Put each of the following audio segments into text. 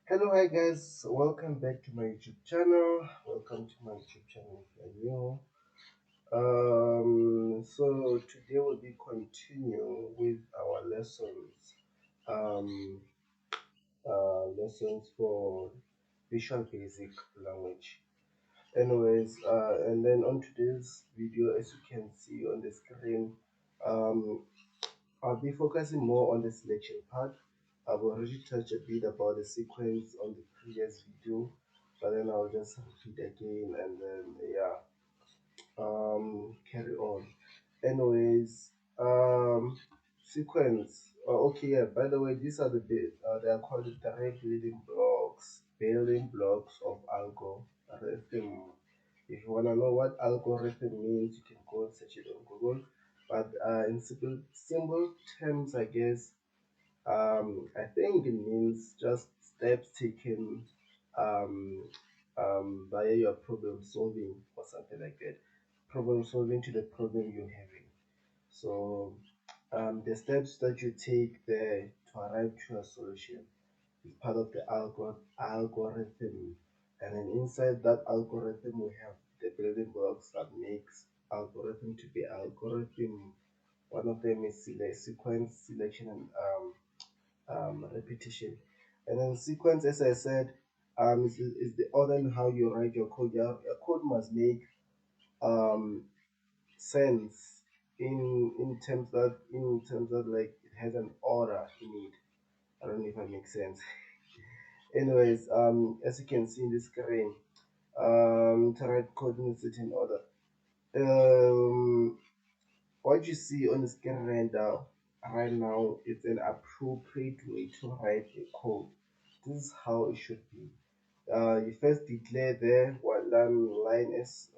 Hello, hi guys, welcome back to my YouTube channel. Welcome to my YouTube channel if you're new. So today we'll be continue with our um, lessons for Visual Basic Language. Anyways, and then on today's video, as you can see on the screen, um, I'll be focusing more on the selection part. I've already touched a bit about the sequence on the previous video, but then I'll just repeat again and then yeah, carry on. Anyways, sequence. Okay, yeah. By the way, these are the they are called the direct building blocks of algorithm. If you wanna know what algorithm means, you can go and search it on Google. But in simple terms, I guess I think it means just steps taken um, via your problem solving or something like that. Problem solving to the problem you're having. So the steps that you take there to arrive to a solution is part of the algorithm. And then inside that algorithm, we have the building blocks that makes algorithm to be algorithm. One of them is sequence, selection, and repetition. And then sequence, as I said, is the order in how you write your code. Your code must make um, sense in terms that like it has an order in it. I don't know if I make sense. Anyways, as you can see in the screen, to write code in a certain order. Um, what you see on the screen right now is an appropriate way to write a code. This is how it should be. You first declare there what line is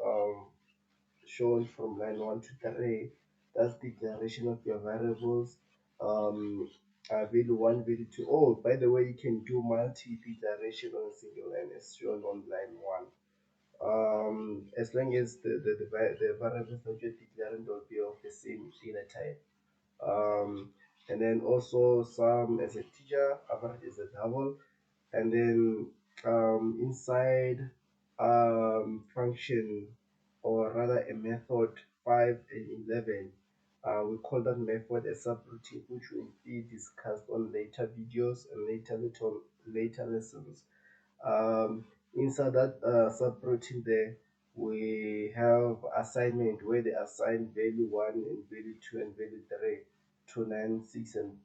shown from line 1 to 3. That's declaration of your variables. Value 1, value 2. Oh, by the way, you can do multi declaration on a single line as shown on line 1. As long as the variables that you're declaring will be of the same data type. Um, and then also sum as a teacher, average as a double, and then inside function, or rather a method 5 and 11, we call that method a subroutine, which will be discussed on later videos and later lessons. um, Inside that subroutine there, we have assignment where they assign value 1 and value 2 and value 3 to 9, 6, and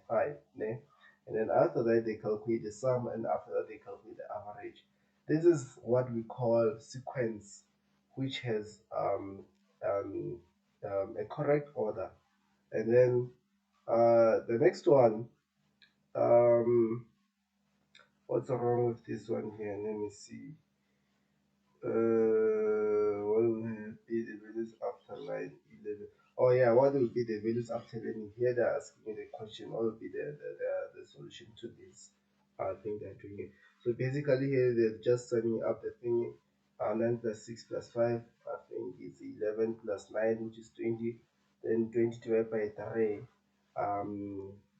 5. Ne? And then after that, they calculate the sum, and after that, they calculate the average. This is what we call sequence, which has a correct order. And then the next one, um, what's wrong with this one here? Let me see. What will be the values after line 11? Oh yeah, what will be the values after 11? Here they're asking me the question, what will be the solution to this thing they're doing it. So basically here they're just summing up the thing. 9 plus 6 plus 5, I think is 11 plus 9, which is 20. Then 20 divided by 3.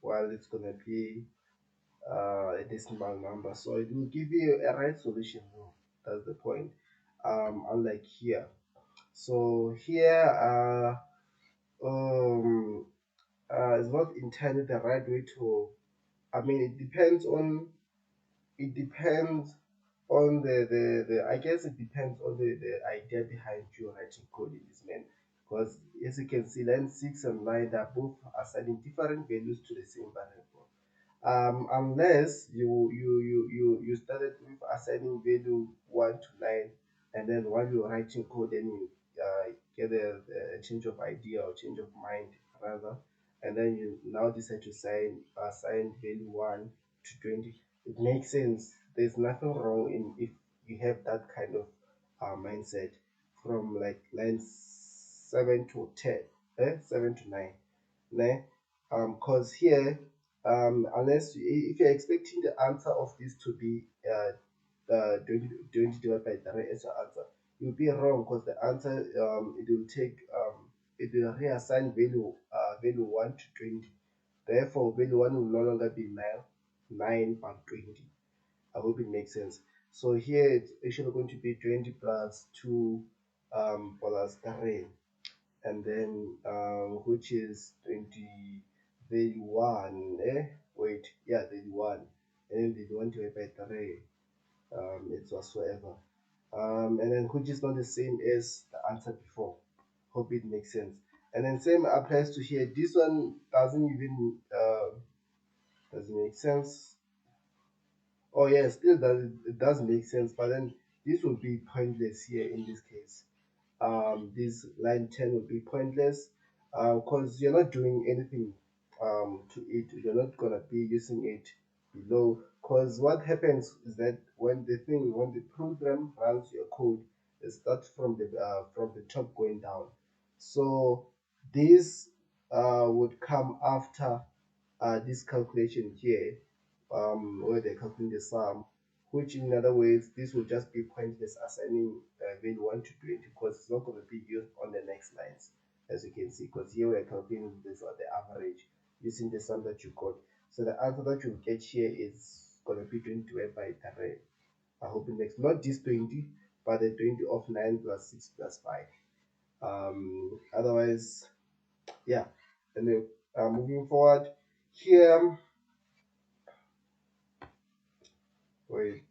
Well, it's gonna be a decimal number, so it will give you a right solution. That's the point. Unlike here, so here it's not entirely the right way to, I mean, it depends on the I guess it depends on the idea behind you writing code in this man, because as you can see, line 6 and 9 are both assigning different values to the same variable. Unless you started with assigning value 1 to 9, and then while you're writing code, then you get a change of idea or change of mind rather, and then you now decide to assign value 1 to 20. It makes sense. There's nothing wrong in if you have that kind of mindset from like line 7 to 10, 7 to 9. Ne? Cause here, if you're expecting the answer of this to be 20 divided by 3 as your answer, you'll be wrong, because the answer, it will reassign value 1 to 20. Therefore, value 1 will no longer be 9 but 20. I hope it makes sense. So here it's actually going to be 20 plus 2 plus 3, and then which is 20, 31, wait, yeah, 31, and then 31 divided by 3, it's whatsoever, and then which is not the same as the answer before. Hope it makes sense. And then same applies to here. This one doesn't even doesn't make sense. Oh yeah, still does, it does make sense, but then this will be pointless here in this case. This line 10 will be pointless because you're not doing anything to it. You're not gonna be using it below, because what happens is that when the program runs your code, it starts from the top going down. So this would come after this calculation here, where they're calculating the sum, which in other words, this will just be pointless assigning value 1 to 20, because it's not going to be used on the next lines, as you can see, because here we're calculating this on the average using the sum that you got. So the answer that you get here is going to be 20 divided by 3. I hope it makes not this 20, but the 20 of 9 plus 6 plus 5. Otherwise, yeah. And then moving forward here, wait,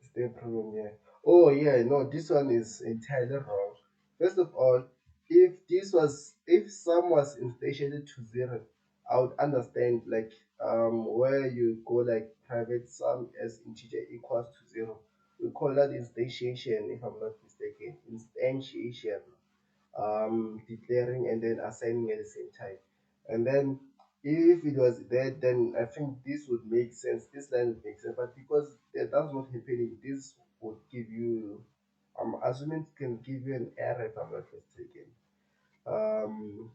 is there a problem here? Oh yeah, no, this one is entirely wrong. First of all, if sum was instantiated to 0, I would understand, like where you go like private sum as integer equals to 0. We call that instantiation, if I'm not mistaken. Instantiation, declaring and then assigning at the same time. And then if it was there, then I think this would make sense. This line would make sense. But because that's not happening, this would give you, I'm assuming it can give you an error if I'm not mistaken. Um,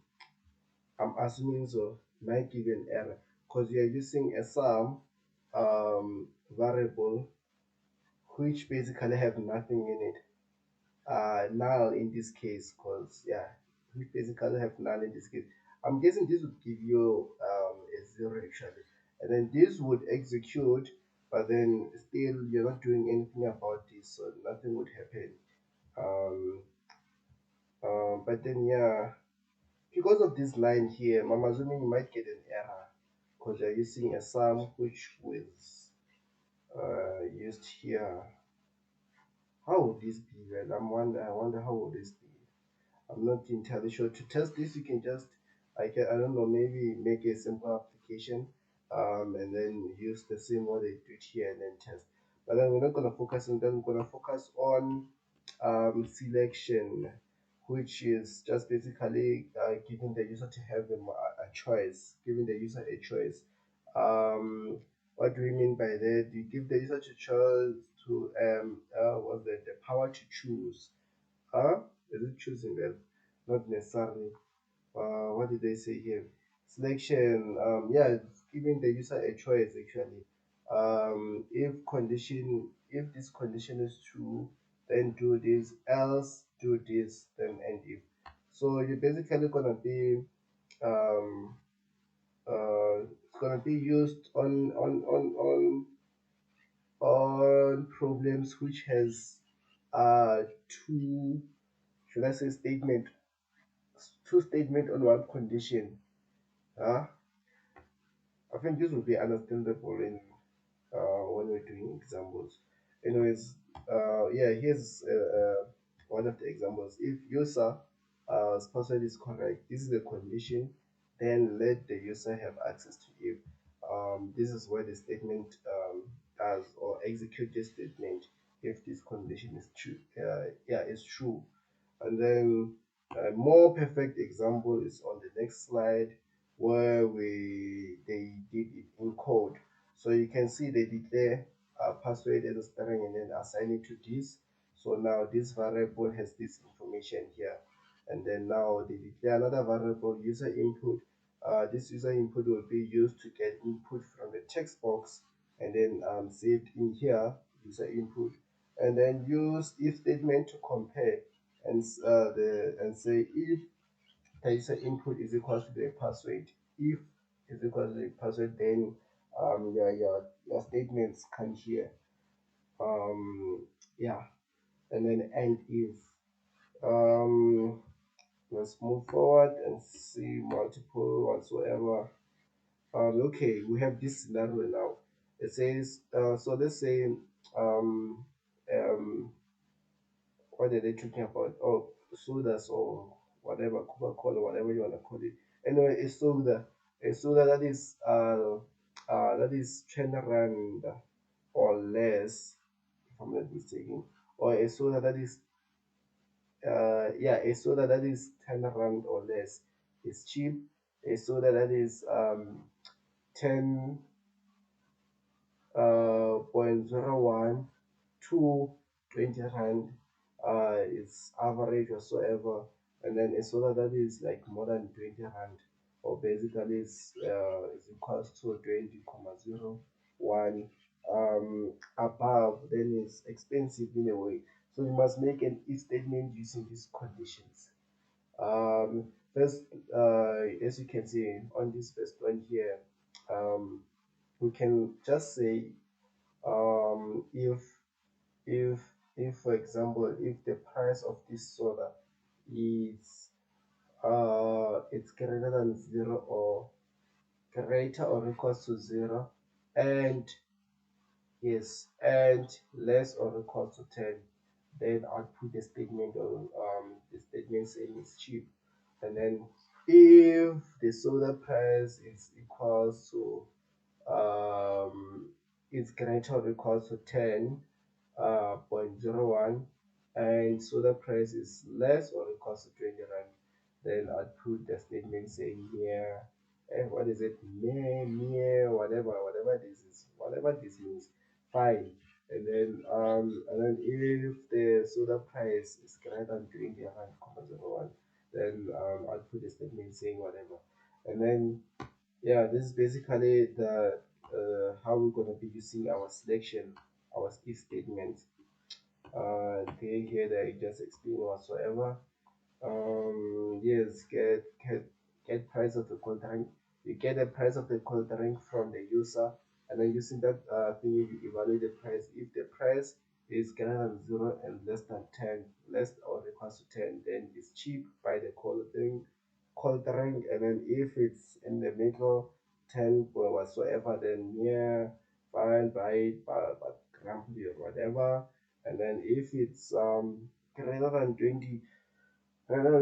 I'm assuming so. Might give you an error because you're using a sum variable which basically have nothing in it. Null in this case, because yeah, we basically have null in this case. I'm guessing this would give you a 0 actually, and then this would execute, but then still you're not doing anything about this, so nothing would happen. um, but then yeah, because of this line here, I'm assuming you might get an error because you're using a sum which was used here. How would this be? Well, I wonder how would this be. I'm not entirely sure. To test this, you can just, I don't know, maybe make a simple application, and then use the same what they do here and then test. But then we're not gonna focus on that. We're gonna focus on selection, which is just basically giving the user to have a choice, giving the user a choice. What do we mean by that? You give the user to choose to what's that? The power to choose. Is it choosing them? Not necessarily. What did they say here? Selection. Yeah, it's giving the user a choice actually. If this condition is true, then do this. Else do this. Then end if. So you're basically gonna be um it's gonna be used on problems which has two, should I say, two statement on one condition. Uh, I think this will be understandable in when we're doing examples. Anyways, yeah, here's one of the examples. If user password is correct, this is the condition, then let the user have access to it. This is where the statement does or execute this statement if this condition is true. Yeah, is true. And then a more perfect example is on the next slide, where they did it in code. So you can see they declare a password as a string and then assign it to this. So now this variable has this information here, and then now they declare another variable, user input. This user input will be used to get input from the text box, and then saved in here, user input, and then use if statement to compare and say if the user input is equal to the password. If is equal to the password, then your statements come here. Um, yeah, and then and if. Um, let's move forward and see multiple whatsoever. Okay, we have this scenario now. It says, so let's say, um, um, what are they talking about? Oh, sodas or whatever, Coca-Cola, whatever you want to call it. Anyway, a soda that is 10 rand or less, if I'm not mistaken, or a soda that is a soda that is 10 rand or less is cheap. A soda that is 10 0.01 to 20 rand is average whatsoever, and then a soda that is like more than 20 rand or basically is equals to 20.01 above, then it's expensive in a way. So you must make an if statement using these conditions. First, as you can see on this first one here, um, we can just say if if for example, if the price of this soda is it's greater than zero or greater or equals to zero, and yes, and less or equals to 10, then I'll put the statement on the statement saying it's cheap. And then if the soda price is equals to is greater or equals to 10 0.01, and soda price is less or equals to 20 rand, then I'd put the statement saying near, what is it, near, whatever this is, whatever this means, fine. And then if the soda price is greater than 20 rand, 0.01, then I'd put the statement saying whatever. And then yeah, this is basically the how we're gonna be using our selection, our if statement. They here that I just explained whatsoever. Yes, get price of the cold drink. You get the price of the cold drink from the user, and then using that thing you evaluate the price. If the price is greater than zero and less than 10, less or equals to 10, then it's cheap. Buy the cold drink, and then if it's in the middle 10 or whatsoever, then yeah, fine, buy it, but grumpy or whatever. And then if it's greater than 20,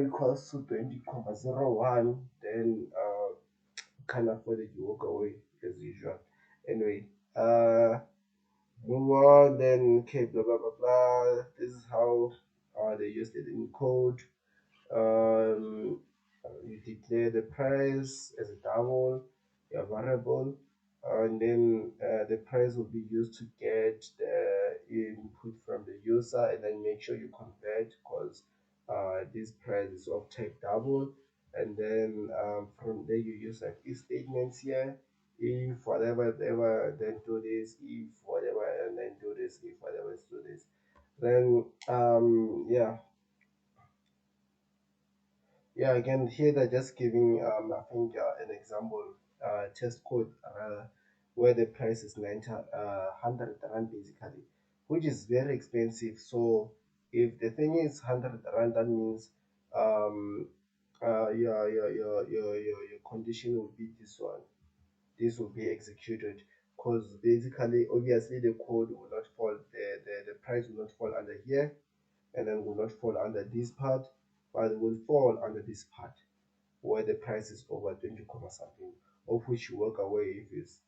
equals to 20.01, then can't afford it, you walk away as usual. Anyway, uh, move on, then okay, blah blah blah blah. This is how they used it in code. um, you declare the price as a double, your variable, and then the price will be used to get the input from the user, and then make sure you convert because this price is of type double. And then from there you use like if statements here, if whatever whatever, then do this, if whatever, and then do this, if whatever, do this. Then yeah, again, here they're just giving, I think, an example, test code, where the price is 100 rand basically, which is very expensive. So if the thing is 100 rand, that means um, your condition will be this one. This will be executed because basically, obviously, the code will not fall, the price will not fall under here, and then will not fall under this part, but it will fall under this part where the price is over 20 comma something, of which you walk away if it's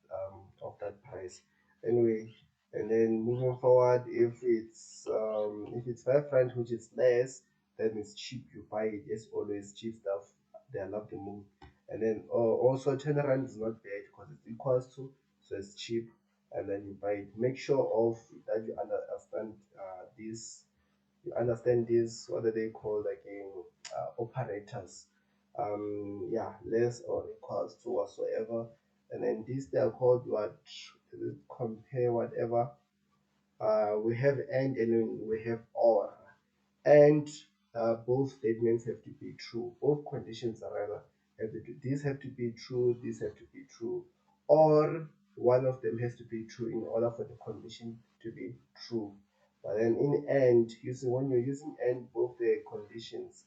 of that price. Anyway, and then moving forward, if it's 5 rand, which is less, then it's cheap. You buy it as always, cheap stuff. They love the move. And then also 10 rand is not bad because it's equals to, so it's cheap. And then you buy it. Make sure of that you understand this you understand these, what are they called again, operators, yeah, less or equals to whatsoever. And then these they are called what, compare whatever. We have and then we have or, and both statements have to be true, both conditions are rather have to, these have to be true, these have to be true, or one of them has to be true in order for the condition to be true. But then in end, using when you're using and, both the conditions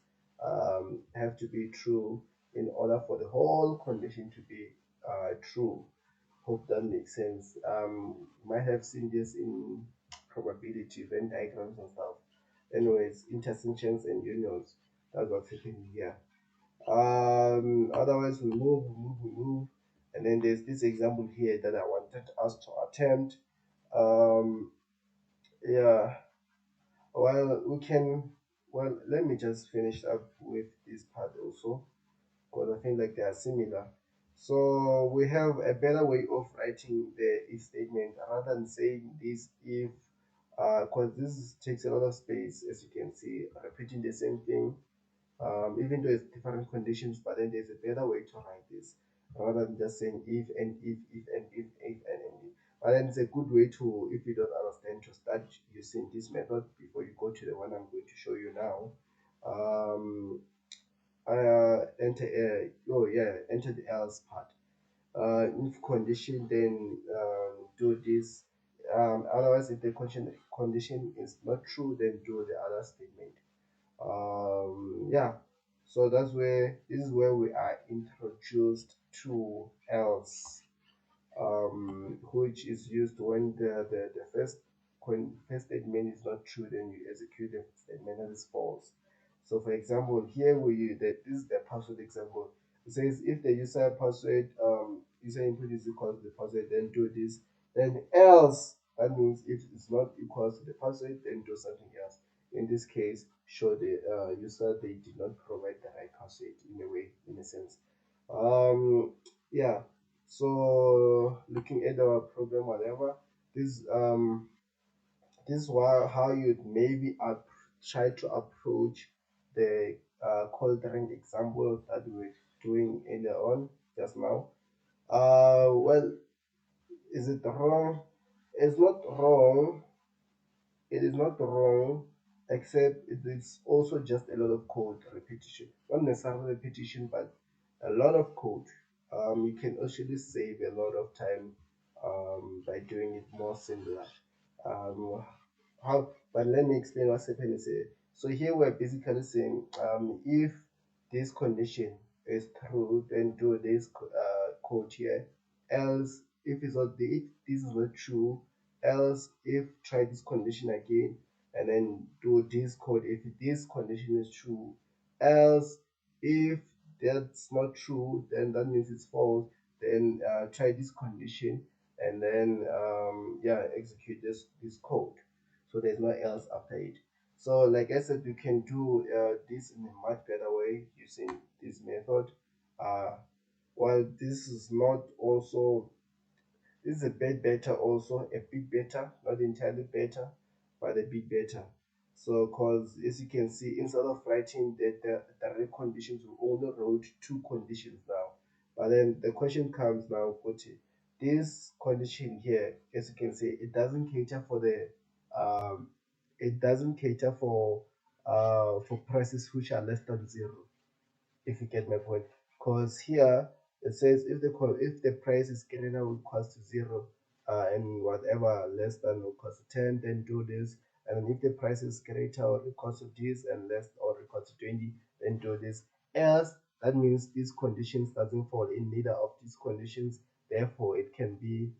have to be true in order for the whole condition to be true. Hope that makes sense. You might have seen this in probability, Venn diagrams and stuff. Anyways, intersections and unions. That's what's happening here. Otherwise, we move. And then there's this example here that I wanted us to attempt. Um, yeah, well, we can, well, let me just finish up with this part also, because I think like they are similar. So we have a better way of writing the if statement rather than saying this if, because this takes a lot of space, as you can see, repeating the same thing, even though it's different conditions, but then there's a better way to write this rather than just saying if and if. But then it's a good way to, if you don't understand, to start using this method before you go to the one I'm going to show you now. Um, enter the else part. If condition, then do this. Otherwise, if the condition is not true, then do the other statement. Yeah, so that's where this is where we are introduced to else, which is used when the first statement is not true, then you execute the statement that is false. So for example, here this is the password example. It says if the user password user input is equal to the password, then do this. Then else, that means if it's not equal to the password, then do something else. In this case, show the user they did not provide the right password, in a way, in a sense. Yeah, so looking at our program, whatever, this this is how you'd maybe try to approach the cold-drink example that we were doing earlier on just now. Well, is it wrong? It's not wrong. It is not wrong, except it is also just a lot of code repetition. Not necessarily repetition, but a lot of code. You can actually save a lot of time by doing it more similar. Um, how? But let me explain what's happening here. So here we're basically saying if this condition is true, then do this code here. Else, if it's not if this is not true, else if try this condition again, and then do this code if this condition is true. Else if that's not true, then that means it's false. Then try this condition, and then yeah, execute this code. So there's no else after it. So like I said, you can do this in a much better way using this method. uh, while this is not also, this is a bit better, also a bit better, not entirely better, but a bit better. So, because as you can see, instead of writing the right conditions, we only wrote two conditions now. But then the question comes now, Koti, this condition here, as you can see, it doesn't cater for the it doesn't cater for prices which are less than zero, if you get my point. Because here it says if the price is greater or equals to zero, and whatever less than or equals to 10, then do this. And if the price is greater or equals to this and less or equals to 20, then do this. Else, that means these conditions doesn't fall in neither of these conditions. Therefore, it can be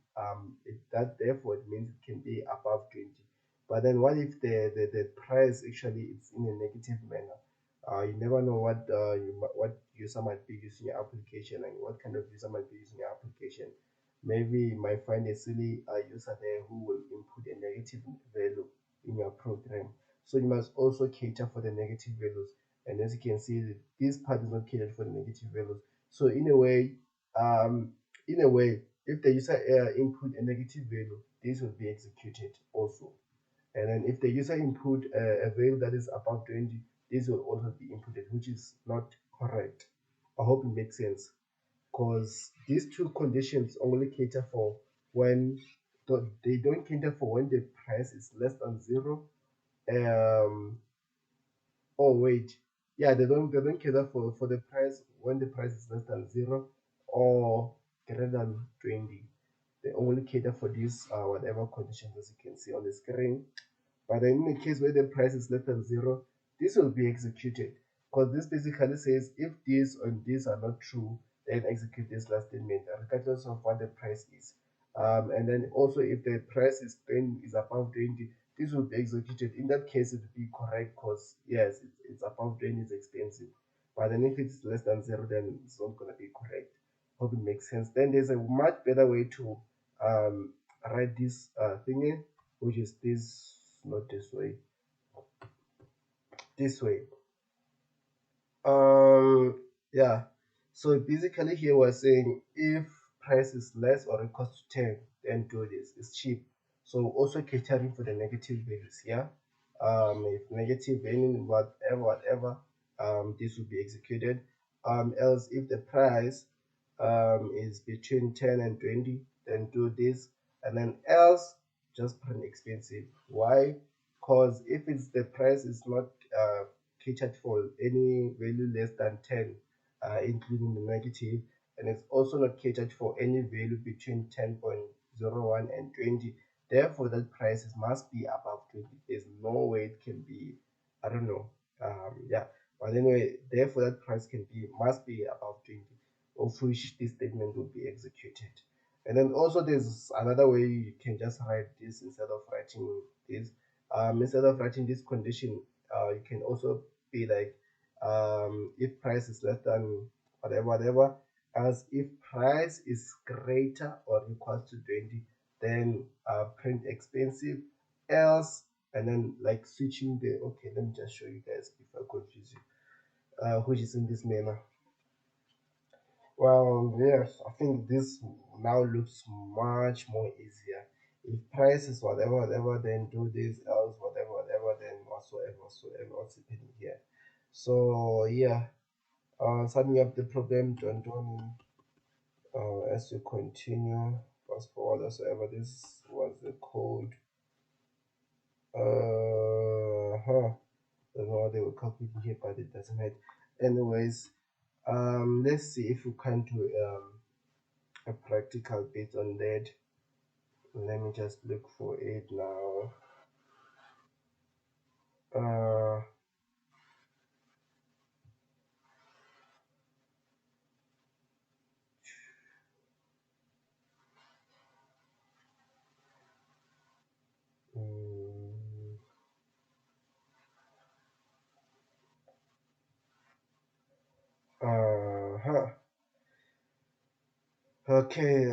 therefore it means it can be above 20. But then what if the price actually is in a negative manner? You never know what user might be using your application and what kind of user might be using your application. Maybe you might find a silly user there who will input a negative value in your program. So you must also cater for the negative values. And as you can see, this part is not catered for the negative values. So um, in a way, if the user input a negative value, this will be executed also. And then if the user input a value that is above 20, this will also be inputted, which is not correct. I hope it makes sense, because these two conditions only cater for when they don't cater for when the price is less than zero. Um, oh wait, yeah, they don't cater for the price when the price is less than zero or greater than 20. They only cater for these whatever conditions as you can see on the screen. But then in the case where the price is less than zero, this will be executed because this basically says if this and this are not true, then execute this last statement regardless of what the price is. And then also if the price is above 20, this will be executed. In that case, it will be correct because yes, it's above 20, it's expensive. But then if it's less than zero, then it's not gonna be correct. Hope it makes sense. Then there's a much better way to um, write this thingy, which is this, not this way, this way. um yeah, so basically here we're saying if price is less or equals to 10, then do this, it's cheap. So also catering for the negative values. Yeah, if negative value whatever, this will be executed. Else if the price is between 10 and 20, then do this. And then else just print expensive. Why? Because if it's the price is not catered for any value less than 10, including the negative, and it's also not catered for any value between 10.01 and 20. Therefore, that price must be above 20. There's no way it can be, I don't know. Yeah, but anyway, therefore that price can be must be above 20, of which this statement will be executed. And then also there's another way you can just write this instead of writing this. Instead of writing this condition, you can also be like, if price is less than whatever, as if price is greater or equal to 20, then print expensive, else, and then like switching the, okay, let me just show you guys if I confuse you, which is in this manner. Well, yes, I think this now looks much more easier. If price is whatever, then do this, else whatever, then whatsoever, what's happening here. So yeah, summing up the problem, don't as you continue, fast forward whatsoever. This was the code. Huh. Don't know what they were calculating here, but it doesn't matter. Anyways, let's see if we can do a practical bit on that. Let me just look for it now. Uh, mm, huh. Okay.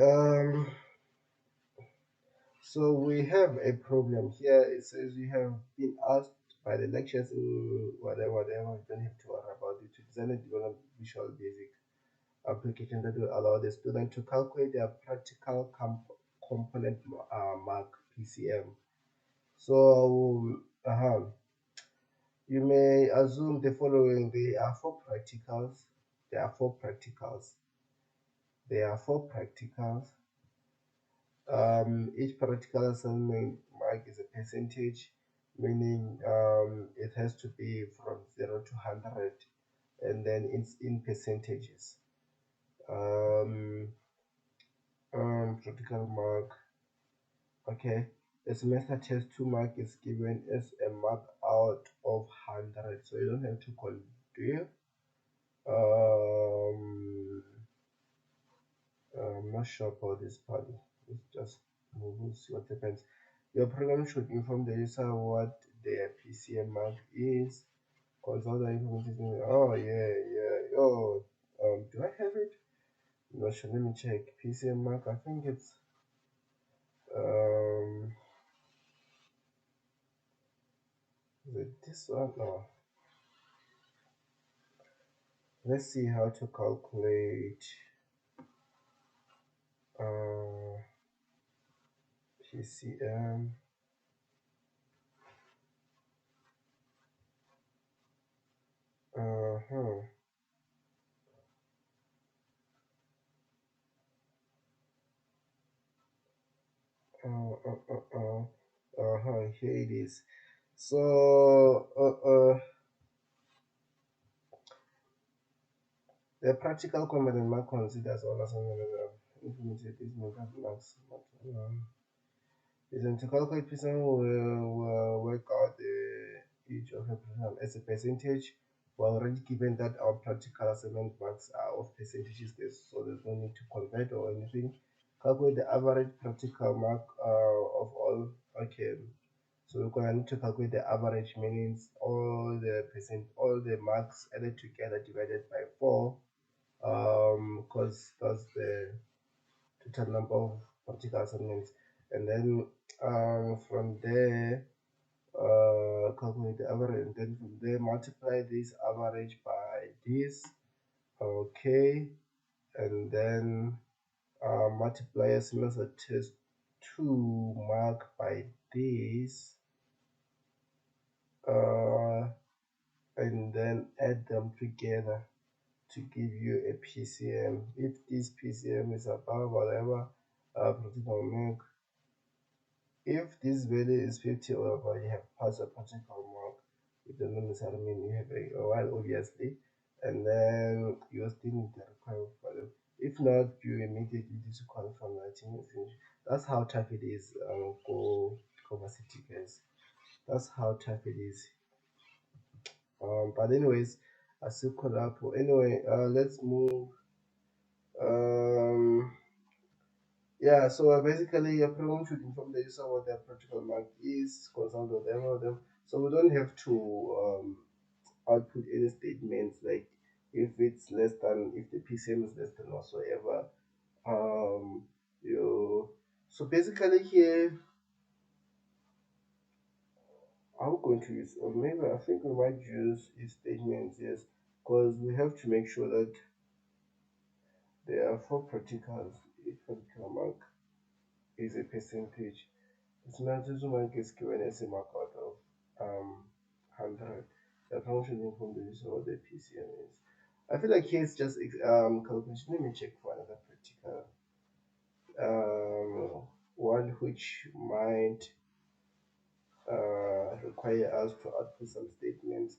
So we have a problem here. It says you have been asked by the lectures in whatever. You don't have to worry about it. To design and develop Visual Basic application that will allow the student to calculate their practical component mark PCM. So, you may assume the following: there are four practicals. There are four practicals. There are four practicals. Each practical assignment mark is a percentage, meaning it has to be from 0 to 100, and then it's in percentages. Um, Practical mark. Okay. The semester test 2 mark is given as a mark out of 100, so you don't have to call, do you? Um, I'm not sure about this part. It's just we'll see what happens. Your program should inform the user what their PCM mark is. Consult the information. Oh yeah. Oh, do I have it? I'm not sure. Let me check. PCM mark. I think it's um. Is it this one? No. Let's see how to calculate uh PCM. Uh-huh. Here it is. So, the practical component mark considers all assignment. implemented these method marks. Is to calculate percent will work out each of a program as a percentage. We're already given that our practical assignment marks are of percentages, so there's no need to convert or anything. Calculate the average practical mark of all. Okay, so we're gonna need to calculate the average, meaning all the marks added together divided by 4, because that's the total number of practical assignments. And then from there, calculate the average, and then from there multiply this average by this. Okay, and then multiply a semester test 2 mark by this, and then add them together to give you a PCM. If this PCM is above whatever practical mark, if this value is 50 or above, you have passed a practical mark. It doesn't necessarily mean you have a while, obviously, and then you still need the required value. If not, you immediately disqualify writing and finish. That's how tough it is. Go varsity, guys. That's how tough it is. But anyways, I still call up. Anyway, let's move. Um, yeah, so basically, a program should inform the user what their practical mark is, consult with them, of them. So we don't have to output any statements like if it's less than, if the PCM is less than whatsoever. Um, you so basically here, I'm going to use, or maybe I think we might use if statements, yes, because we have to make sure that there are 4 practicals. Each practical mark is a percentage. It's not just one gets given as a mark out of 100. The function inform the user what the PCM is. I feel like here it's just calculation. Let me check for another practical one which might require us to output some statements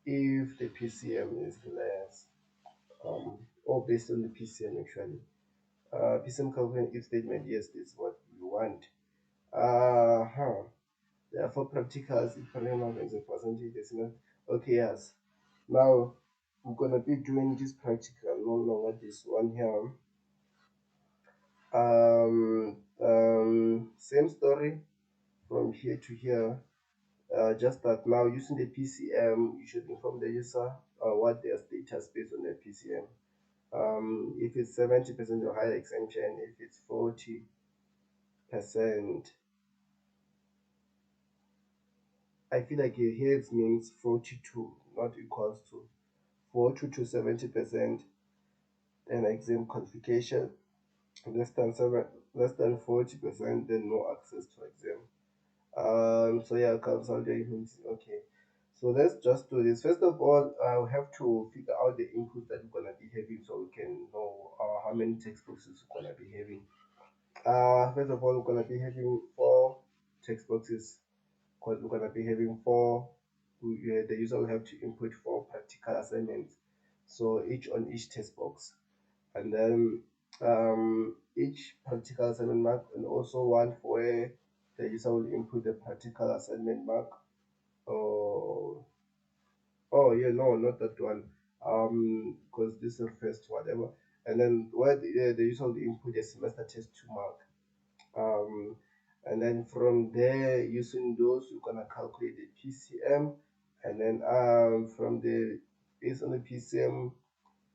if the PCM is less, or based on the PCM actually. PCM calculation if statement, yes, this is what we want. Therefore, practicals, if parameter is a percentage decimal. Okay, yes. Now we're gonna be doing this practical, no longer this one here. Same story from here to here. Just that now using the PCM, you should inform the user what their status based on the PCM. If it's 70% or higher exemption, if it's 40%, I feel like here it means 42, not equals to 42 to 70%, then exempt qualification, less than 40%, then no access to exempt. So yeah, consolidation. Okay. So let's just do this. First of all, I'll have to figure out the input that we're gonna be having, so we can know how many textbooks we're gonna be having. First of all, we're gonna be having 4 textbooks, because we're gonna be having the user will have to input 4 practical assignments, so each on each text box, and then each practical assignment mark, and also one where the user will input the practical assignment mark. Oh, oh yeah, no, not that one. Because this refers to whatever, and then where the user will input the semester test 2 mark. um and then from there, using those, you're gonna calculate the PCM, and then from the based on the PCM,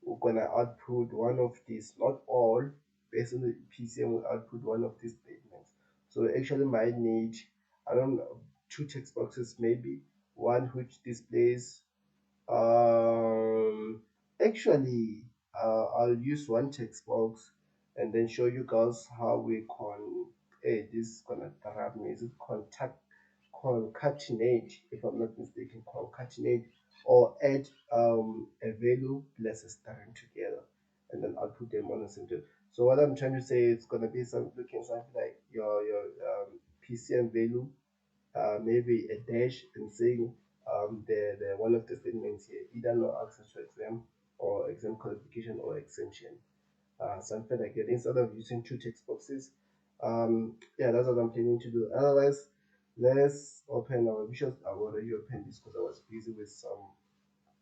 we're gonna output one of these, not all. Based on the PCM, will output one of these statements. So we actually might need, I don't know, 2 text boxes maybe, one which displays um, actually, I'll use one text box and then show you guys how we hey, this is gonna interrupt me. Is it concatenate, if I'm not mistaken, concatenate, or add a value plus a string together, and then I'll put them on a center. So what I'm trying to say, it's gonna be something like your PCM value, maybe a dash, and saying the one of the statements here, either no access to exam or exam qualification or exemption. something like that instead of using two text boxes. Yeah, that's what I'm planning to do. Otherwise, let's open our visuals. I've already opened this because I was busy with some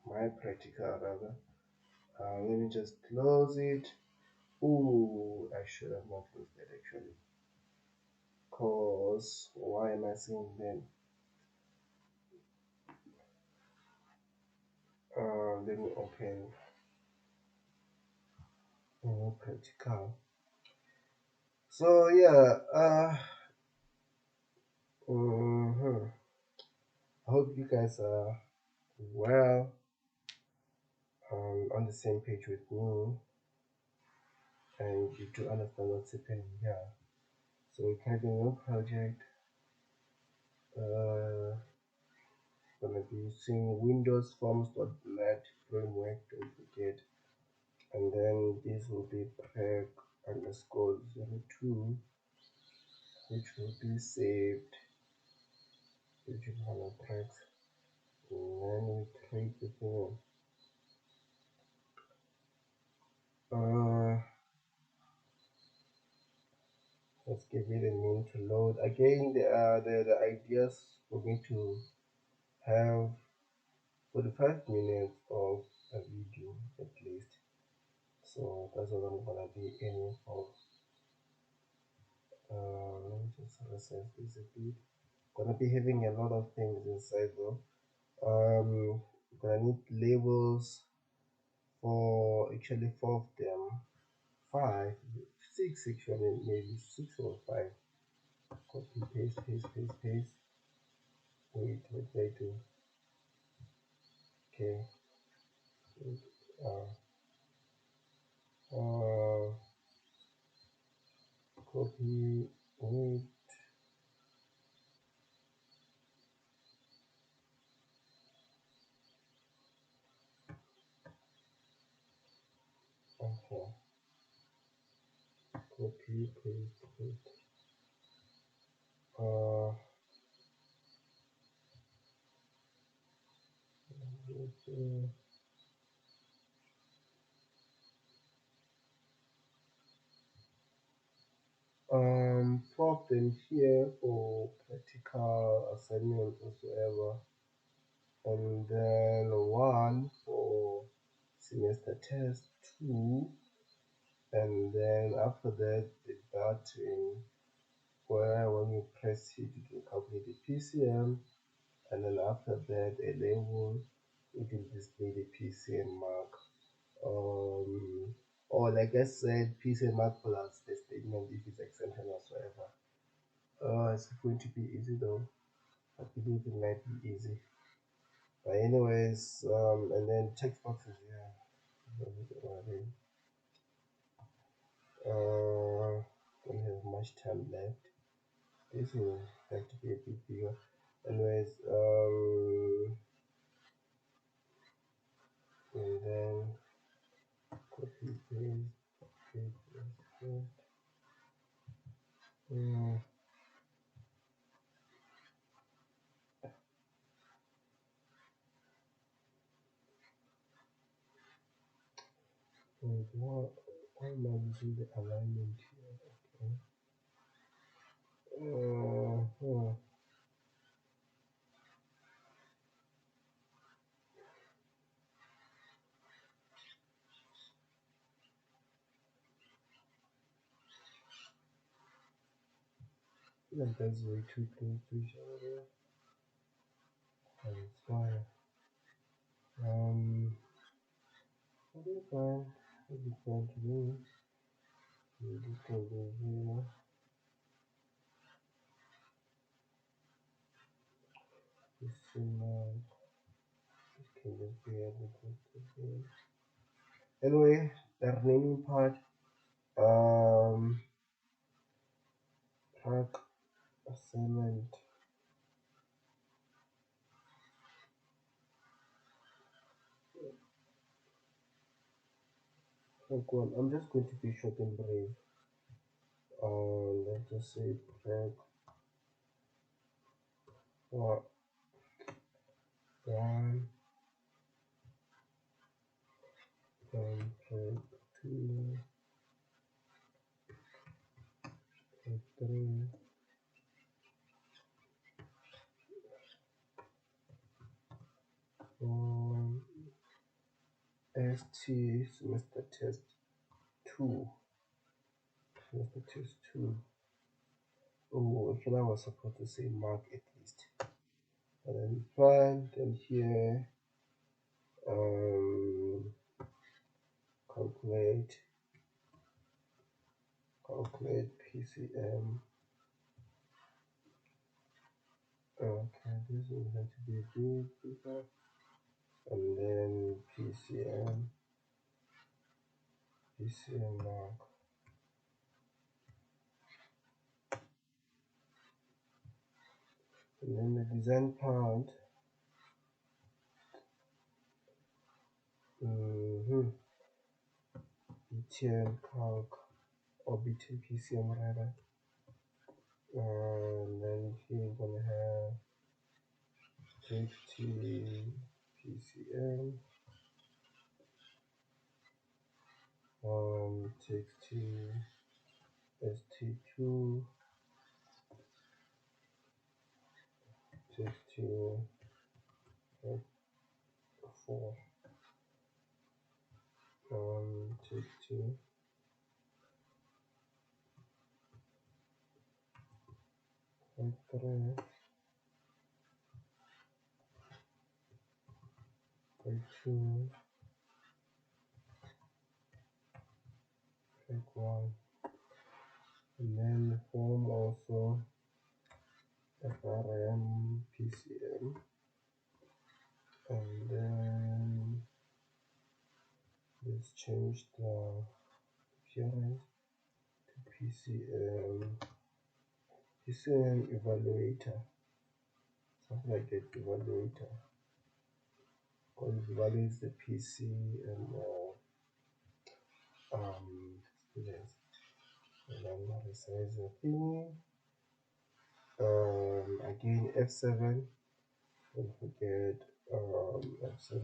my practical rather. Let me just close it. Ooh, I should have not closed that actually. Cause why am I saying then? Let me open practical. So yeah, mhm. I hope you guys are well, on the same page with me, and you do understand what's happening here. So we're having a new project. Uh, gonna be using Windows Forms.net framework. Don't forget, and then this will be preg underscore 02, which will be saved. Digital pregs, and then we create the thing. Uh, let's give it a minute to load. Again, the ideas for me to have 45 minutes of a video at least. So that's what I'm gonna be aiming for. Let me just recess this a bit. Gonna be having a lot of things inside though. Gonna need labels for actually four of them, five, six actually, maybe six or five. Copy, paste, paste, paste, paste. Wait, what did I do? Okay. Uh, uh, copy. Wait. Okay. Copy, paste, paste. Uh, Four of them here for practical assignment whatsoever, and then one for semester test, two, and then after that the button where when you press it you can calculate the PCM, and then after that a label it will display the PCM mark. Or like I said, PCM mark plus the statement if it's exemption whatsoever. It's going to be easy though. I believe it might be easy. But anyways, and then text boxes, yeah. Don't have much time left. This will have to be a bit bigger. Anyways, and then copy paste, paste, paste. Mm, wait, why am I using the alignment here? Okay. Hmm. I feel like that's way too close to each other. And it's fine. It'll be fine. It'll be fine to me. You just go here. Just this can just be able to be. Anyway, the remaining part, um, track assignment. Track one. I'm just going to be short and brave. Let's just say track one, one, and track two. 3 um, ST semester test 2. Semester test 2. Oh, actually I was supposed to say mark at least. And then fine, then here um calculate PCM. Okay, this is going to be a big bigger, and then PCM mark, and then the design part. BTN calc or BTN PCM rather, and then here we're gonna have JT PCM, TXT ST2, TXT 4, TXT 3, 2, 1, and then form also FRM PCM, and then let's change the appearance to PCM evaluator, something like that, evaluator, because it evaluates the PCM students. And then resize the thing. Again F7, don't forget F7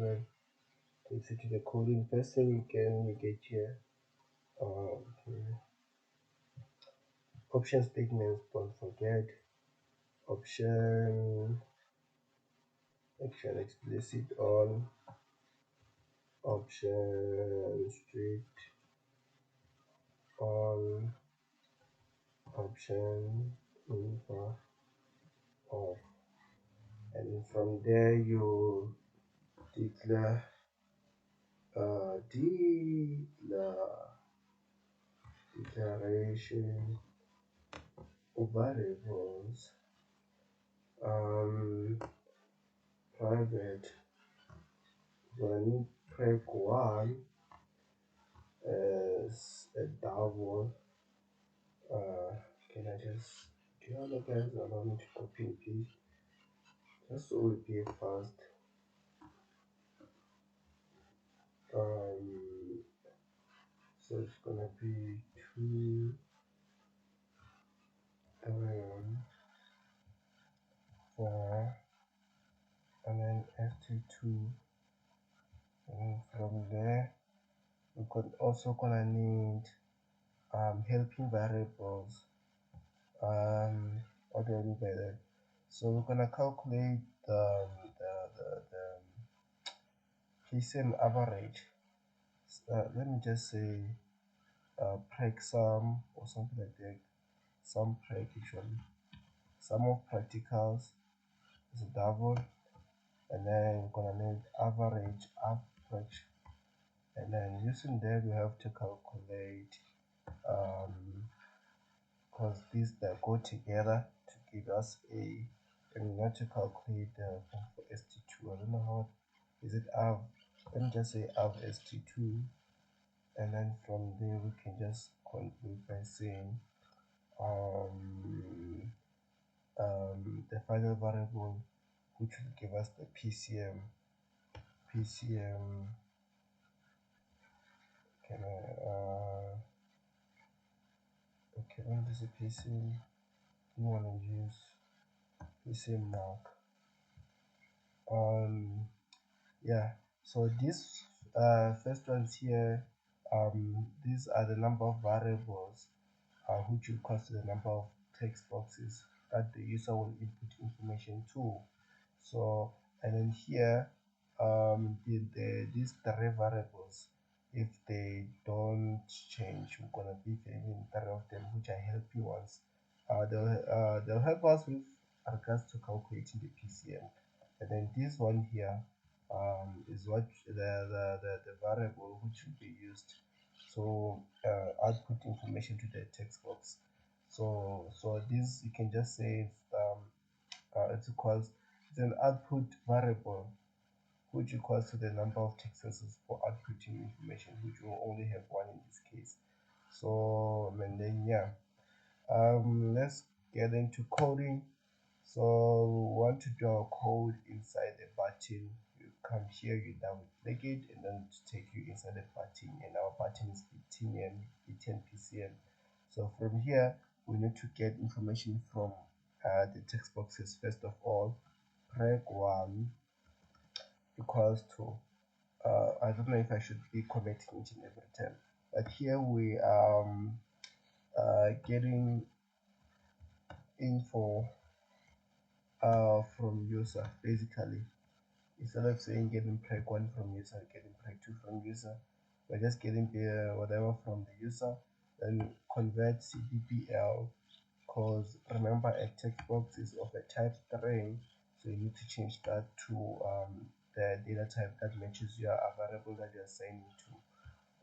takes you to the coding. First thing you get here, okay. Option statements, don't forget. Option action explicit on, option strict on, option info off, and from there you declare declaration of variables, private. When preg 1 is a double. Can I just do you other guys allow me to copy and paste just so we'll be fast? So it's gonna be 2 4, and then ft2, and from there we could also gonna need helping variables. What do I mean by that? So we're gonna calculate the PCM average. Let me just say preg sum or something like that. Sum preg usually. Sum of practicals is a double, and then we're gonna need average, and then using that we have to calculate because these they go together to give us a, and we want to calculate the form for st2. I don't know how is it av. Let me just say av st2, and then from there we can just conclude by saying the final variable which will give us the PCM. Can I okay, when this is PCM, you want to use PCM mark. Yeah, so this first ones here, these are the number of variables which equals to the number of text boxes that the user will input information to. So, and then here, these three variables, if they don't change, we're gonna be getting three of them, which are helping ones. They'll help us with regards to calculating the PCM. And then this one here is what the variable which will be used to output information to the text box. So this you can just say it's equals it's an output variable which equals to the number of text cells for outputting information, which will only have one in this case. So and then yeah, let's get into coding. So we want to draw a code inside the button. You come here, you double click it, and then to take you inside the button. And our button is 18 PCM. So from here, we need to get information from the text boxes. First of all, preg 1 equals to I don't know if I should be commenting each and every time, but here we getting info from user basically. Instead of saying getting preg 1 from user, getting preg 2 from user, we're just getting the whatever from the user, then convert cdpl, because remember a text box is of a type string, so you need to change that to the data type that matches your variable that you're assigning to.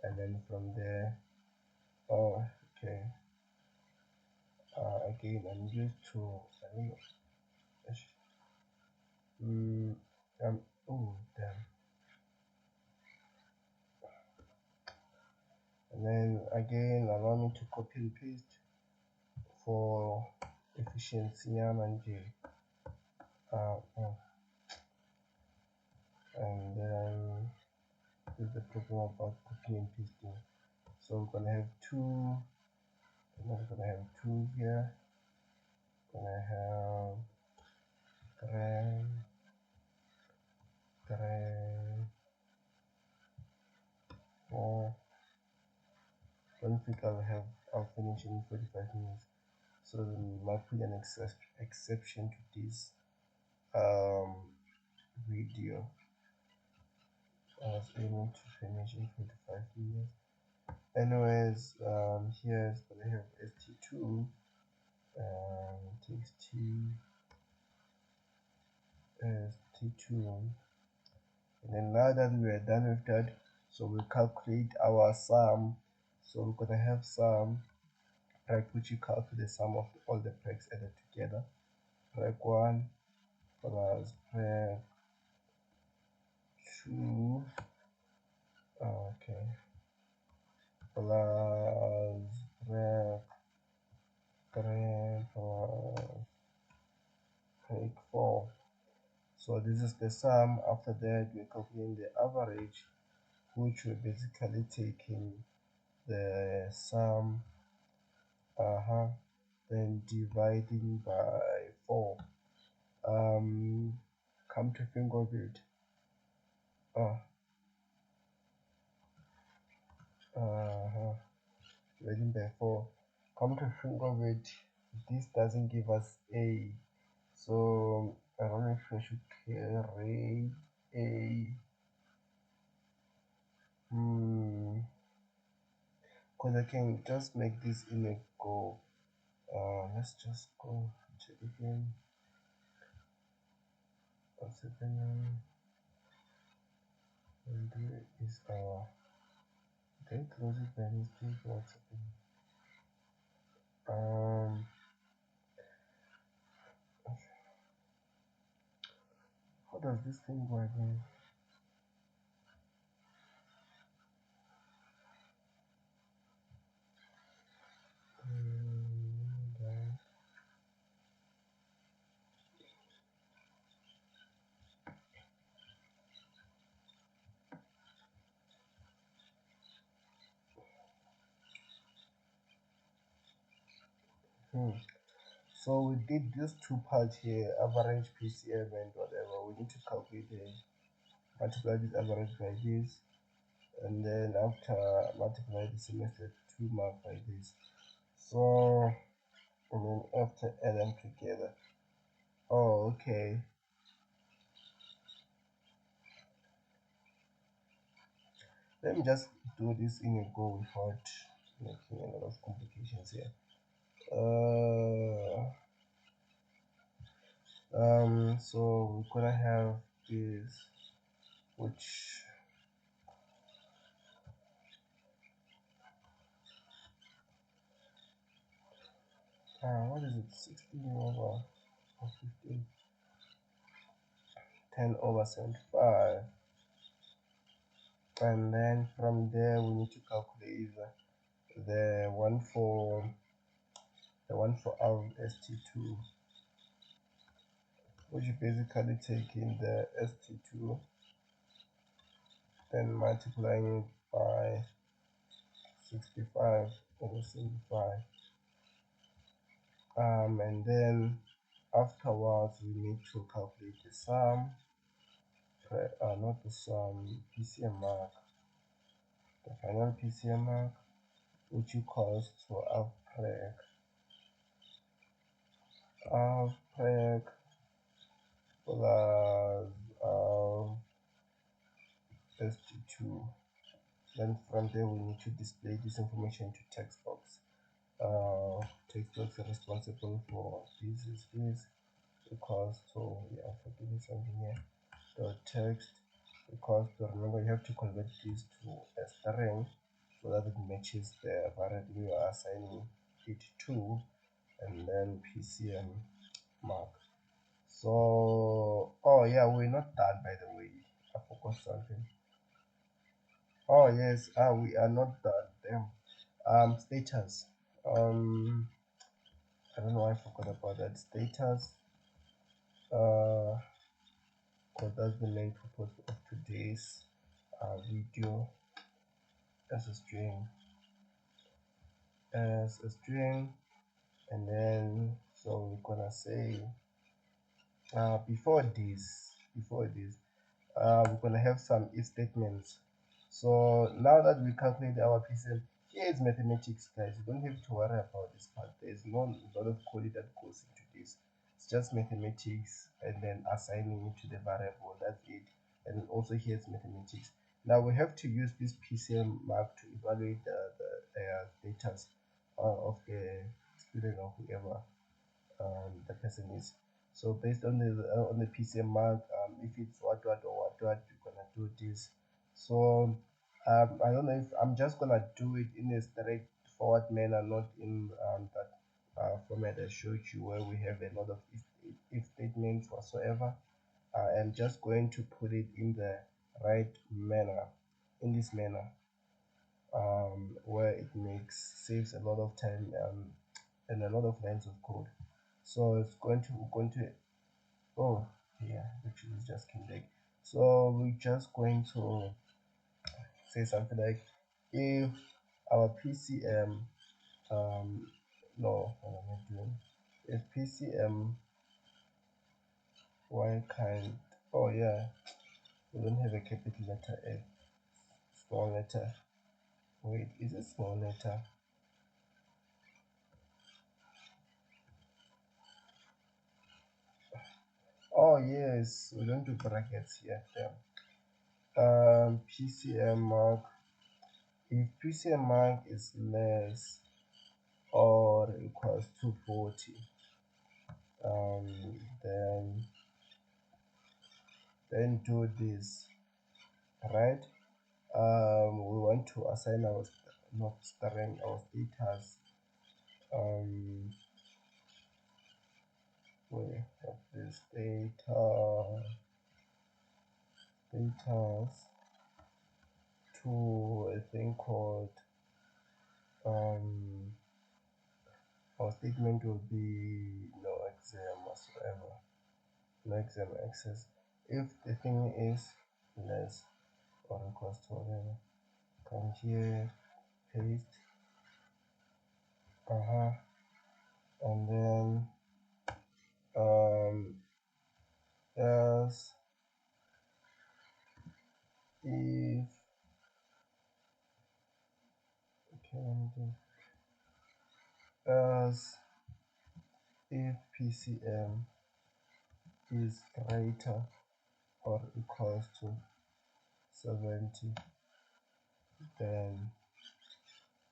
And then from there, oh okay, again I'm used to, I don't know, oh damn. And then again allow me to copy and paste for efficiency and and then this is the problem about copying and pasting. So we're gonna have two, and then we're gonna have two here, gonna have three, four. Don't think I'll finish in 45 minutes. So we might put an exception to this um video. I was able to finish in 45 minutes. Anyways, here is gonna have st2 takes t st2, and then now that we are done with that, so we calculate our sum. So we're gonna have sum preg, which you calculate the sum of all the pregs added together. Preg 1 plus preg 2, okay, plus preg 3 plus preg 4. So this is the sum. After that, we're calculating the average, which we're basically taking the sum, then dividing by 4. Come to think of it, dividing by 4. Come to think of it, this doesn't give us a. So I don't know if I should carry a. Because I can just make this in a go. Let's just go check again. 1 second. And there is our. Did I close it by mistake? 1 second. How does this thing go again? So we did these two parts here, average PCM and whatever. We need to calculate the multiply this average by this, and then after multiply the semester 2 mark by this. So and then after add them together. Oh, okay. Let me just do this in a go without making a lot of complications here. So we're gonna have this, which what is it? 16 over or 15, 10 over 75, and then from there we need to calculate the one for our st2, which is basically taking the st2 then multiplying it by 65 over 75, and then afterwards we need to calculate the sum, not the sum, PCM mark, the final PCM mark, which equals to preg plus st2. Then from there we need to display this information to text box. Text box is responsible for this is this equals to, yeah, forgetting something here, the text equals to, remember you have to convert this to a string so that it matches the variable you are assigning it to, and then PCM mark. So, oh yeah, we're not done, by the way. I forgot something. Oh yes, we are not done. Damn. Status. I don't know why I forgot about that. Status. Because that's the main purpose of today's video. As a string, and then so we're gonna say before this, we're gonna have some if statements. So now that we calculate our PCM, here is mathematics, guys. You don't have to worry about this part. There's no lot of code that goes into this. It's just mathematics and then assigning it to the variable. That's it. And also here's mathematics. Now we have to use this PCM mark to evaluate the status of the student or whoever the person is. So based on the PCM mark, if it's what or what, you're gonna do this. So I don't know if I'm just gonna do it in a straightforward manner, not in that format I showed you where we have a lot of if statements whatsoever. I am just going to put it in the right manner, in this manner, where it makes saves a lot of time and a lot of lines of code. So it's going to oh yeah, actually it just came back. So we're just going to say something like, if our PCM no, what am I doing? If PCM y kind, oh yeah, we don't have a capital letter A, small letter, wait, is it small letter? Oh yes, we don't do brackets here. PCM mark, if PCM mark is less or equals to 40, um, then do this, right? We want to assign our not string, our status. We have this status to a thing called our statement will be no exam whatsoever, no exam access if the thing is less or equals to whatever. Come here, paste, and then else if, okay, let me do if PCM is greater or equals to 70, then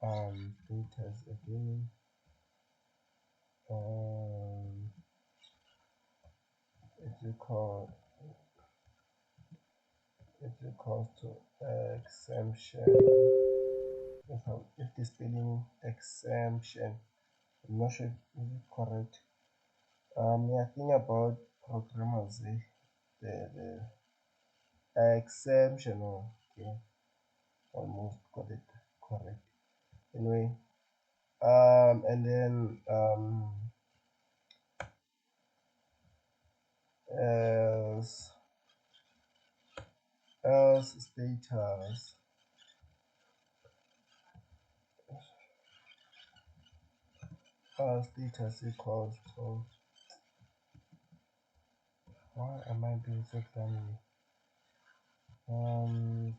status again, um, it's equal it's equals to exemption. If the spelling exemption, I'm not sure if is it correct. Yeah, thing about programmers, the exemption. Okay, almost got it correct. Anyway, and then else else status equals to, why am I being so dummy?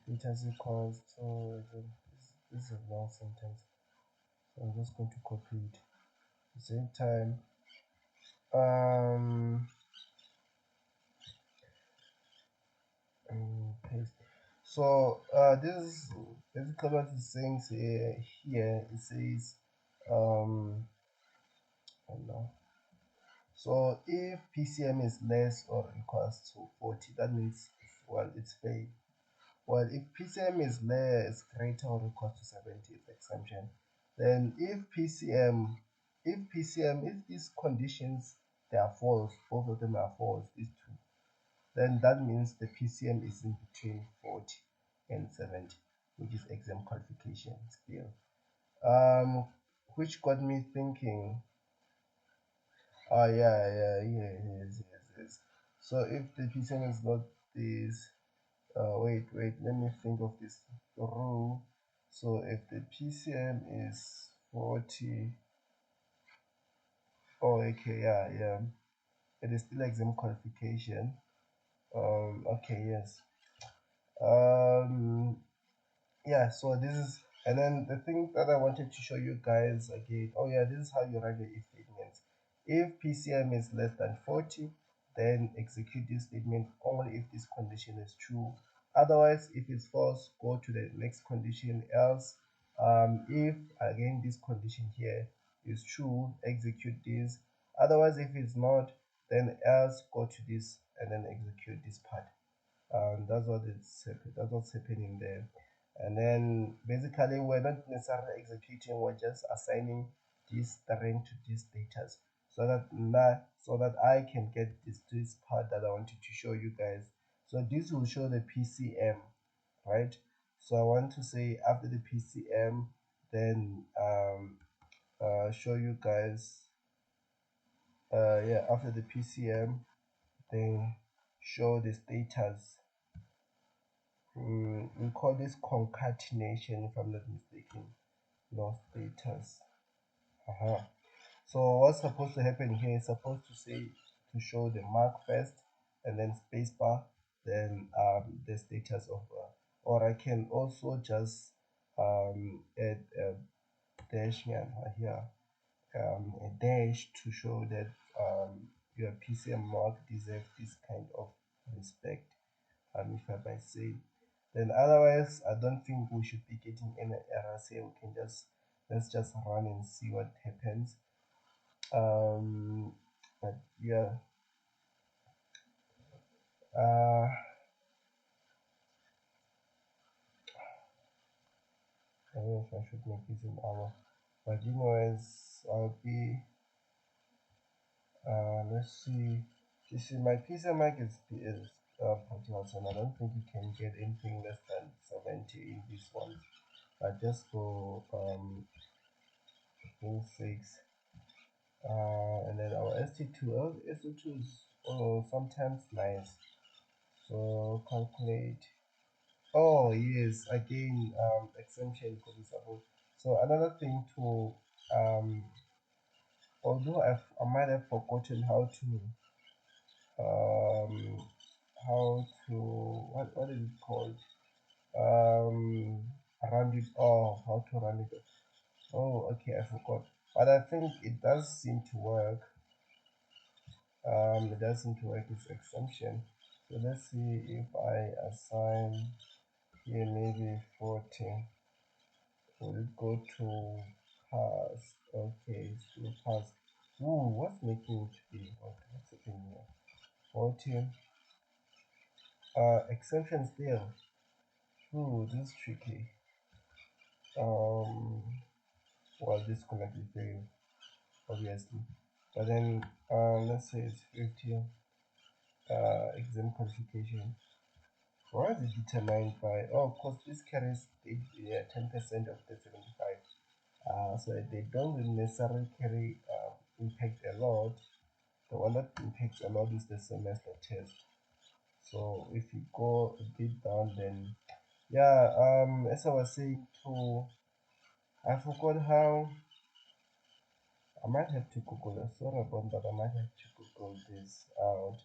Status equals to, this is a long sentence, so I'm just going to copy it. At the same time, paste. So this is basically what it's saying here. It says I don't know. So if PCM is less or equals to 40, that means, well, it's fail. Well, if PCM is less, greater or equal to 70, it's exemption. Then if these conditions, they are false, both of them are false, these two, then that means the PCM is in between 40 and 70, which is exam qualification still. Which got me thinking, oh yes. So if the PCM is not this, wait, let me think of this rule. So if the PCM is 40, oh, okay, yeah, it is still exam qualification. Okay, yes. Um, yeah, so this is, and then the thing that I wanted to show you guys again, oh yeah, this is how you write the if statements. If PCM is less than 40, then execute this statement only if this condition is true. Otherwise, if it's false, go to the next condition. Else, if again this condition here is true, execute this. Otherwise, if it's not, then else go to this and then execute this part. That's what's happening there. And then basically we're not necessarily executing, we're just assigning this string to this status, so that I can get this part that I wanted to show you guys. So this will show the PCM, right? So I want to say after the PCM, then show you guys, yeah, after the PCM, then show the status. We call this concatenation, if I'm not mistaken. No status. So what's supposed to happen here is supposed to say, to show the mark first, and then spacebar, then the status of, or I can also just add a dash here, a dash to show that your PCM mark deserves this kind of respect, if I might say. Then otherwise, I don't think we should be getting any errors here. We can just, let's just run and see what happens. But yeah, uh, I don't know if I should make this an hour, but anyways, I'll be, let's see. You see, my PC mic is 40,000. I don't think you can get anything less than 70 in this one. I just go in 6. And then our ST2, ST2 is sometimes nice. So calculate. Oh yes, again, exemption for example. So another thing to, although I might have forgotten um what is it called, um run it, oh, how to run it. Oh, okay, I forgot, but I think it does seem to work. It doesn't work with exemption. So let's see if I assign here maybe 40. Will it go to pass? Okay, it's to pass. Ooh, what's making it be? What's happening here? 40. Exemption still. Ooh, this is tricky. Um, well, disconnect is very obviously. But then, let's say it's 50. Exam qualification. Why is it determined by? Oh, of course, this carries 10% of the 75. So they don't really necessarily carry impact a lot. The one that impacts a lot is the semester test. So if you go a bit down, then yeah, as I was saying too, I forgot how. I might have to Google it. Sorry about that. I might have to Google this out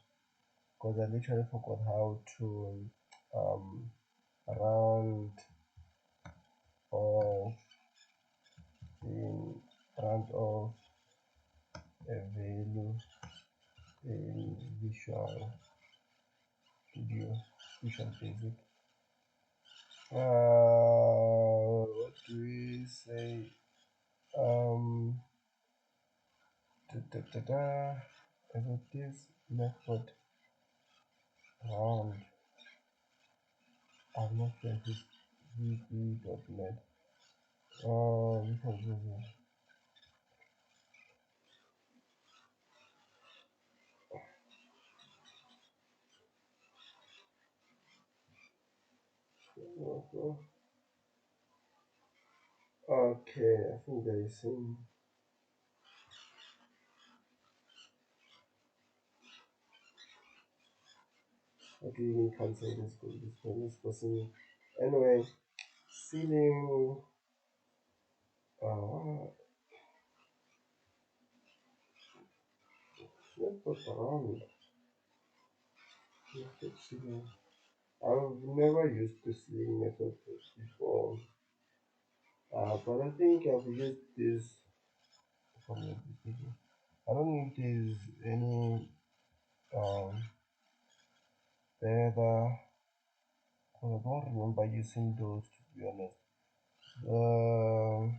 because I literally forgot how to um round off in round off a value in studio visual basic. What do we say? Um, da, da, da, da. Is it this method round? I'm not sure if it's vb.net. Visual basic. Okay, I think there is some. Okay, you can cancel this person. Anyway, ceiling. Uh, let's put around. Ceiling. I've never used the ceiling method before, but I think I've used this for my application. I don't know if there's any um, better. I don't remember using those to be honest. The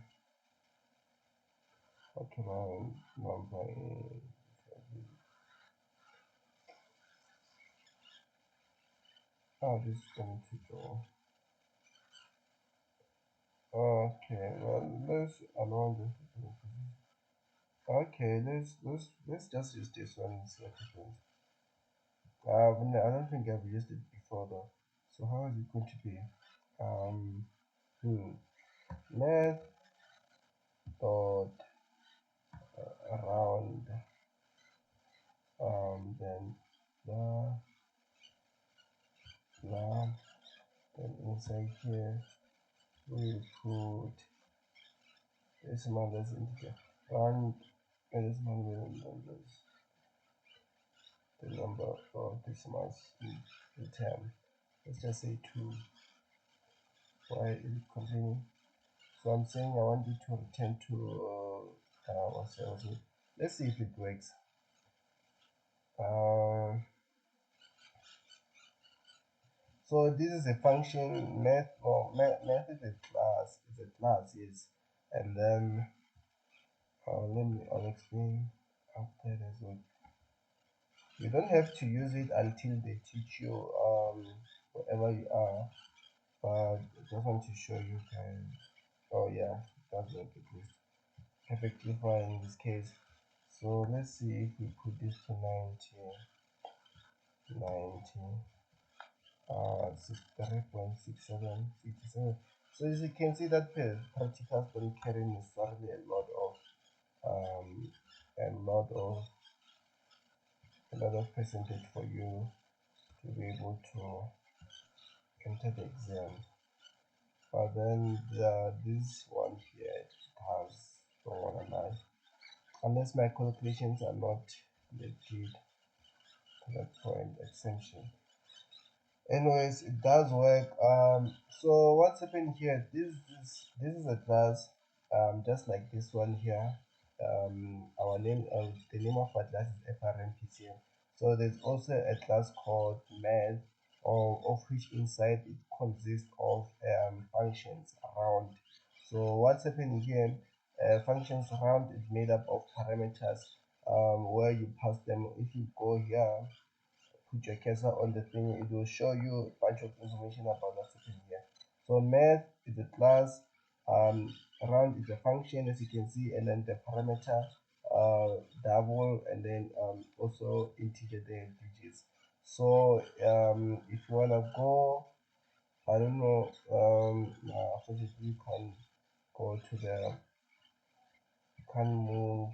what around number is this is going to go. Okay, well let's allow this. Okay, let's just use this one and see what happens. No, I don't think I've used it before though. So how is it going to be? Um, hmm. Math dot around then blah blah then inside here we put decimal as integer round decimal numbers the number of decimals in the term. Let's just say 2. Why is it continuing? So I'm saying I want it to return to what's the other? Let's see if it works. Uh, so this is a function math is a class yes, and then I'll explain after as well. You don't have to use it until they teach you wherever you are, but I just want to show you guys. Oh yeah, that's work at least perfectly fine in this case. So let's see if we put this to 90, 63.67, 67. So as you can see that practicals don't carry necessarily a lot of percentage for you to be able to enter the exam. But then this one here it has, don't wanna lie, unless my calculations are not legit to that point exemption. Anyways, it does work. So what's happening here, this is a class just like this one here. our name, the name of our class is FRMPCM. So there's also a class called math, or of which inside it consists of functions around. So what's happening here? Functions around is made up of parameters, where you pass them. If you go here, put your cursor on the thing, it will show you a bunch of information about what's happening here. So math is a class, round is a function, as you can see, and then the parameter, double, and then also integer there, digits. So if you wanna go, I don't know, unfortunately you can go to the, you can move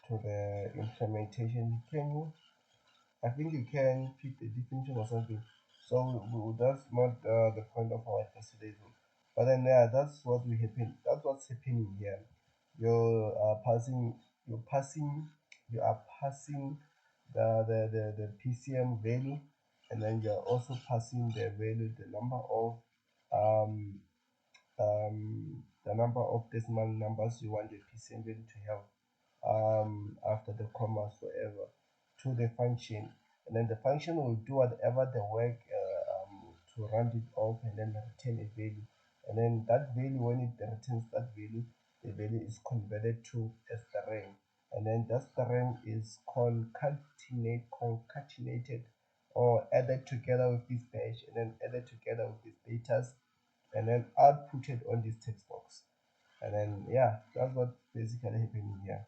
to the implementation, can you? I think you can pick the definition or something. So that's not the point of our today's one. But then yeah, that's what we happen. That's what's happening here. You're passing. You're passing. You are passing the PCM value, and then you're also passing the value, um the number of decimal numbers you want the PCM value to have, after the commas forever, to the function, and then the function will do whatever the work, to round it off and then return a value, and then that value, when it returns that value, the value is converted to a string, and then that string is concatenated or added together with this dash, and then added together with this status, and then outputted on this text box, and then yeah, that's what basically happening here.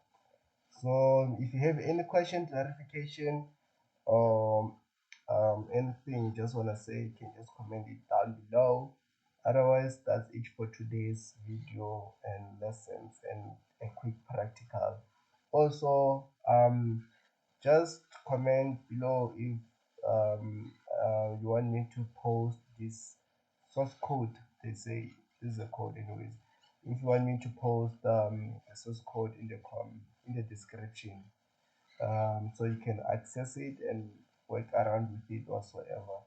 So if you have any question, clarification, or anything just want to say, you can just comment it down below. Otherwise, that's it for today's video and lessons and a quick practical. Also, just comment below if you want me to post this source code. They say this is a code anyways. If you want me to post the source code in the in the description, so you can access it and work around with it whatsoever.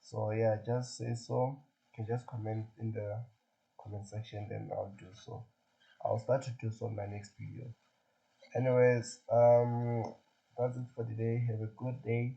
So yeah, just say so. You can just comment in the comment section, then I'll do so. I'll start to do so in my next video. Anyways, that's it for today. Have a good day.